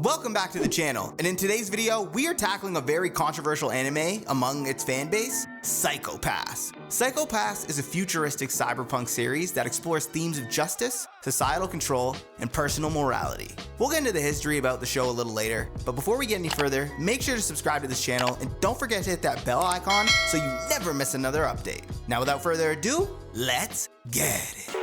Welcome back to the channel, and in today's video, we are tackling a very controversial anime among its fan base, Psycho Pass. Psycho Pass is a futuristic cyberpunk series that explores themes of justice, societal control, and personal morality. We'll get into the history about the show a little later, but before we get any further, make sure to subscribe to this channel and don't forget to hit that bell icon so you never miss another update. Now without further ado, let's get it.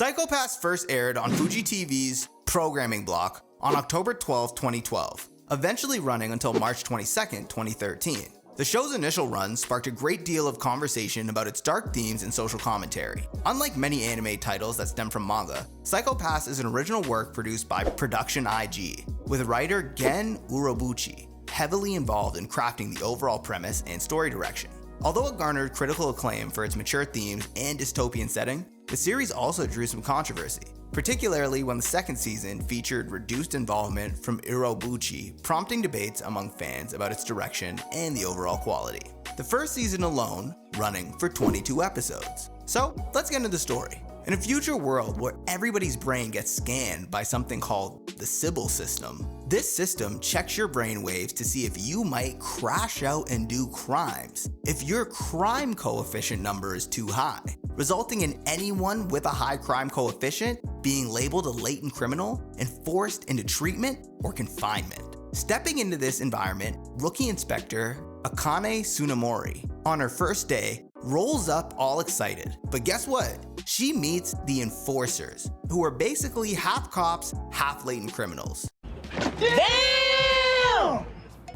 Psycho Pass first aired on Fuji TV's programming block on October 12, 2012, eventually running until March 22, 2013. The show's initial run sparked a great deal of conversation about its dark themes and social commentary. Unlike many anime titles that stem from manga, Psycho Pass is an original work produced by Production IG, with writer Gen Urobuchi heavily involved in crafting the overall premise and story direction. Although it garnered critical acclaim for its mature themes and dystopian setting, the series also drew some controversy, particularly when the second season featured reduced involvement from Urobuchi, prompting debates among fans about its direction and the overall quality. The first season alone running for 22 episodes. So let's get into the story. In a future world where everybody's brain gets scanned by something called the Sybil system, this system checks your brain waves to see if you might crash out and do crimes if your crime coefficient number is too high, resulting in anyone with a high crime coefficient being labeled a latent criminal and forced into treatment or confinement. Stepping into this environment, rookie inspector Akane Tsunemori, on her first day, rolls up all excited. But guess what? She meets the enforcers, who are basically half cops, half latent criminals. Damn!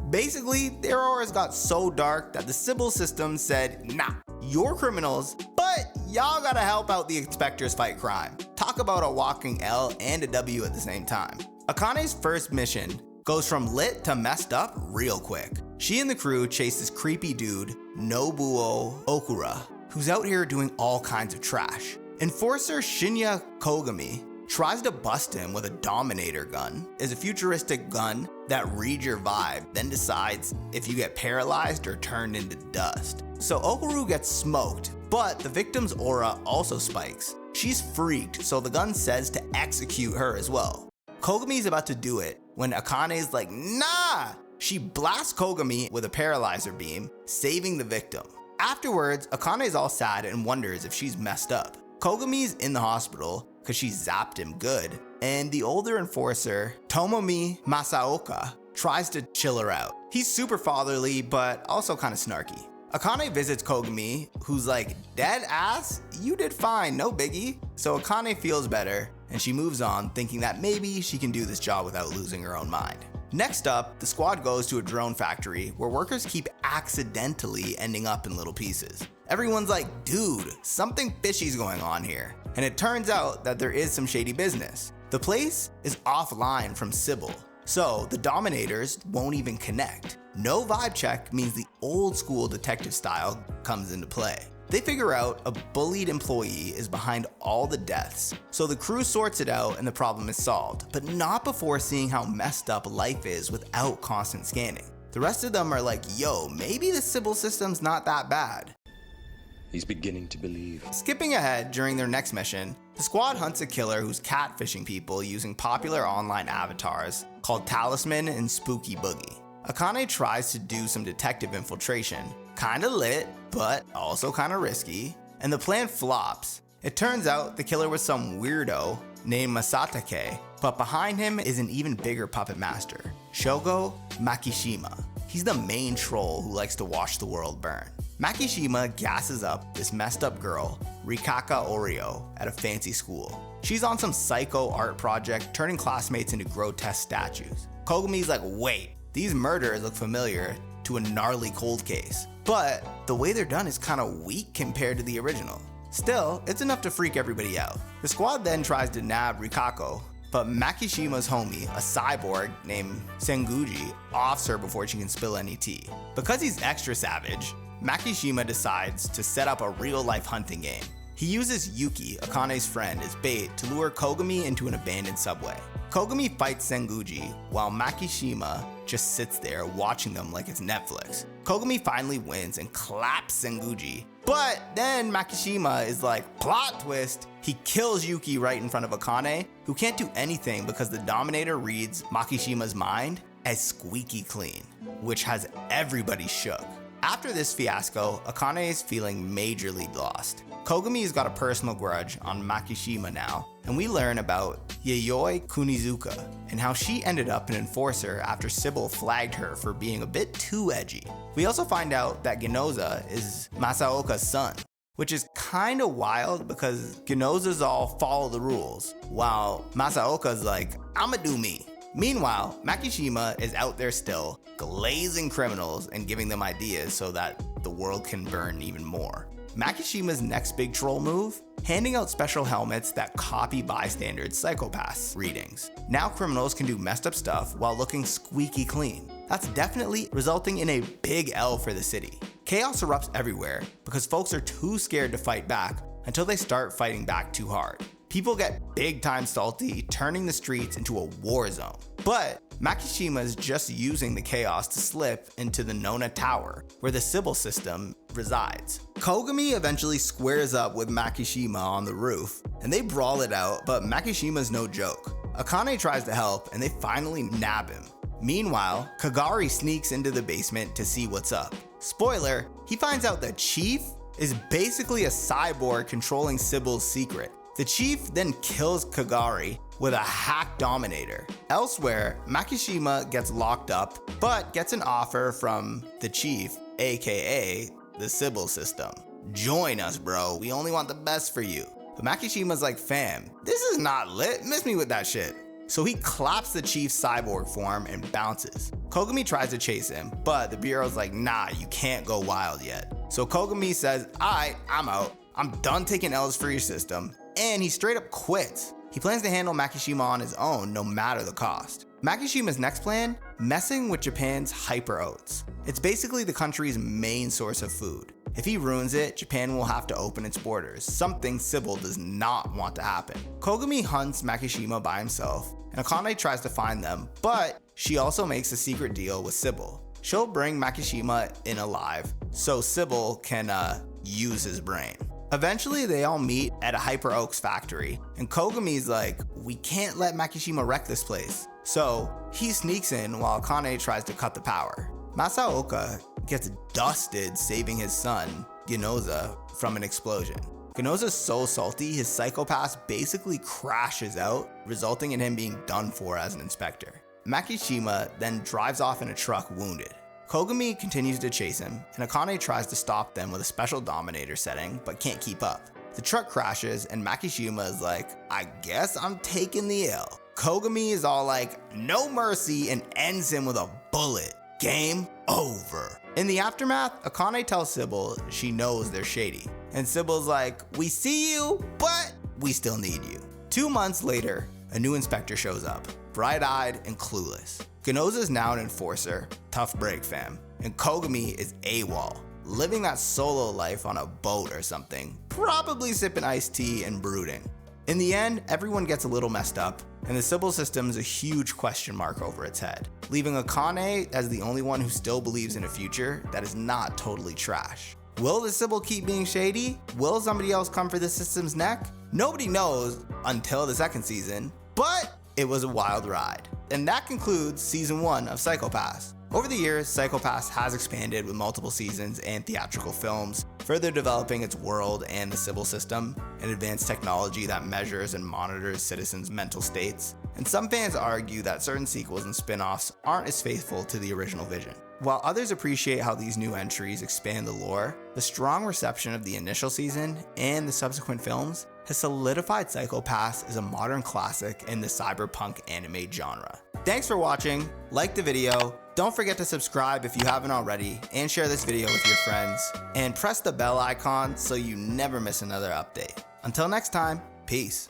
Basically, their auras got so dark that the Sybil system said, nah, you're criminals, but y'all gotta help out the inspectors fight crime. Talk about a walking L and a W at the same time. Akane's first mission goes from lit to messed up real quick. She and the crew chase this creepy dude, Nobuo Okura, who's out here doing all kinds of trash. Enforcer Shinya Kogami tries to bust him with a Dominator gun. It's a futuristic gun that reads your vibe, then decides if you get paralyzed or turned into dust. So Okuru gets smoked, but the victim's aura also spikes. She's freaked, so the gun says to execute her as well. Kogami's about to do it when Akane's like, nah! She blasts Kogami with a paralyzer beam, saving the victim. Afterwards, Akane's all sad and wonders if she's messed up. Kogami's in the hospital because she zapped him good, and the older enforcer, Tomomi Masaoka, tries to chill her out. He's super fatherly, but also kind of snarky. Akane visits Kogami, who's like, dead ass? You did fine, no biggie. So Akane feels better, and she moves on, thinking that maybe she can do this job without losing her own mind. Next up, the squad goes to a drone factory where workers keep accidentally ending up in little pieces. Everyone's like, dude, something fishy's going on here. And it turns out that there is some shady business. The place is offline from Sybil, so the Dominators won't even connect. No vibe check means the old school detective style comes into play. They figure out a bullied employee is behind all the deaths, so the crew sorts it out and the problem is solved, but not before seeing how messed up life is without constant scanning. The rest of them are like, yo, maybe the Sybil system's not that bad. He's beginning to believe. Skipping ahead, during their next mission, the squad hunts a killer who's catfishing people using popular online avatars called Talisman and Spooky Boogie. Akane tries to do some detective infiltration, kinda lit, but also kinda risky, and the plan flops. It turns out the killer was some weirdo named Masatake, but behind him is an even bigger puppet master, Shogo Makishima. He's the main troll who likes to watch the world burn. Makishima gasses up this messed up girl, Rikaka Oreo, at a fancy school. She's on some psycho art project turning classmates into grotesque statues. Kogami's like, wait, these murders look familiar to a gnarly cold case, but the way they're done is kinda weak compared to the original. Still, it's enough to freak everybody out. The squad then tries to nab Rikako, but Makishima's homie, a cyborg named Senguji, offs her before she can spill any tea. Because he's extra savage, Makishima decides to set up a real-life hunting game. He uses Yuki, Akane's friend, as bait to lure Kogami into an abandoned subway. Kogami fights Senguji, while Makishima just sits there watching them like it's Netflix. Kogami finally wins and claps Senguji. But then Makishima is like, plot twist, he kills Yuki right in front of Akane, who can't do anything because the Dominator reads Makishima's mind as squeaky clean, which has everybody shook. After this fiasco, Akane is feeling majorly lost. Kogami has got a personal grudge on Makishima now, and we learn about Yayoi Kunizuka and how she ended up an enforcer after Sybil flagged her for being a bit too edgy. We also find out that Ginoza is Masaoka's son, which is kinda wild because Ginoza's all follow the rules, while Masaoka's like, I'ma do me. Meanwhile, Makishima is out there still, glazing criminals and giving them ideas so that the world can burn even more. Makishima's next big troll move? Handing out special helmets that copy bystanders' psychopaths readings. Now criminals can do messed up stuff while looking squeaky clean. That's definitely resulting in a big L for the city. Chaos erupts everywhere because folks are too scared to fight back until they start fighting back too hard. People get big time salty, turning the streets into a war zone. But Makishima is just using the chaos to slip into the Nona Tower, where the Sybil system resides. Kogami eventually squares up with Makishima on the roof, and they brawl it out, but Makishima's no joke. Akane tries to help, and they finally nab him. Meanwhile, Kagari sneaks into the basement to see what's up. Spoiler, he finds out the Chief is basically a cyborg controlling Sybil's secret. The Chief then kills Kagari with a hack Dominator. Elsewhere, Makishima gets locked up, but gets an offer from the Chief, aka the Sybil system. Join us, bro, we only want the best for you. But Makishima's like, fam, this is not lit, miss me with that shit. So he claps the Chief's cyborg form and bounces. Kogami tries to chase him, but the Bureau's like, nah, you can't go wild yet. So Kogami says, alright, I'm out. I'm done taking L's for your system. And he straight up quits. He plans to handle Makishima on his own no matter the cost. Makishima's next plan? Messing with Japan's hyper oats. It's basically the country's main source of food. If he ruins it, Japan will have to open its borders, something Sybil does not want to happen. Kogami hunts Makishima by himself, and Akane tries to find them, but she also makes a secret deal with Sybil. She'll bring Makishima in alive, so Sybil can use his brain. Eventually, they all meet at a Hyper Oaks factory, and Kogami's like, we can't let Makishima wreck this place. So he sneaks in while Akane tries to cut the power. Masaoka gets dusted saving his son, Ginoza, from an explosion. Ginoza's so salty, his psychopath basically crashes out, resulting in him being done for as an inspector. Makishima then drives off in a truck wounded. Kogami continues to chase him, and Akane tries to stop them with a special Dominator setting, but can't keep up. The truck crashes, and Makishima is like, I guess I'm taking the L. Kogami is all like, no mercy, and ends him with a bullet. Game over. In the aftermath, Akane tells Sybil she knows they're shady, and Sybil's like, we see you, but we still need you. 2 months later, a new inspector shows up, bright-eyed and clueless. Ginoza's now an enforcer, tough break fam, and Kogami is AWOL, living that solo life on a boat or something, probably sipping iced tea and brooding. In the end, everyone gets a little messed up, and the Sybil system is a huge question mark over its head, leaving Akane as the only one who still believes in a future that is not totally trash. Will the Sybil keep being shady? Will somebody else come for the system's neck? Nobody knows until the second season, but it was a wild ride. And that concludes season 1 of Psycho-Pass. Over the years, Psycho-Pass has expanded with multiple seasons and theatrical films, further developing its world and the Sybil system, an advanced technology that measures and monitors citizens' mental states. And some fans argue that certain sequels and spin-offs aren't as faithful to the original vision. While others appreciate how these new entries expand the lore, the strong reception of the initial season and the subsequent films has solidified Psycho-Pass as a modern classic in the cyberpunk anime genre. Thanks for watching, like the video, don't forget to subscribe if you haven't already, and share this video with your friends, and press the bell icon so you never miss another update. Until next time, peace.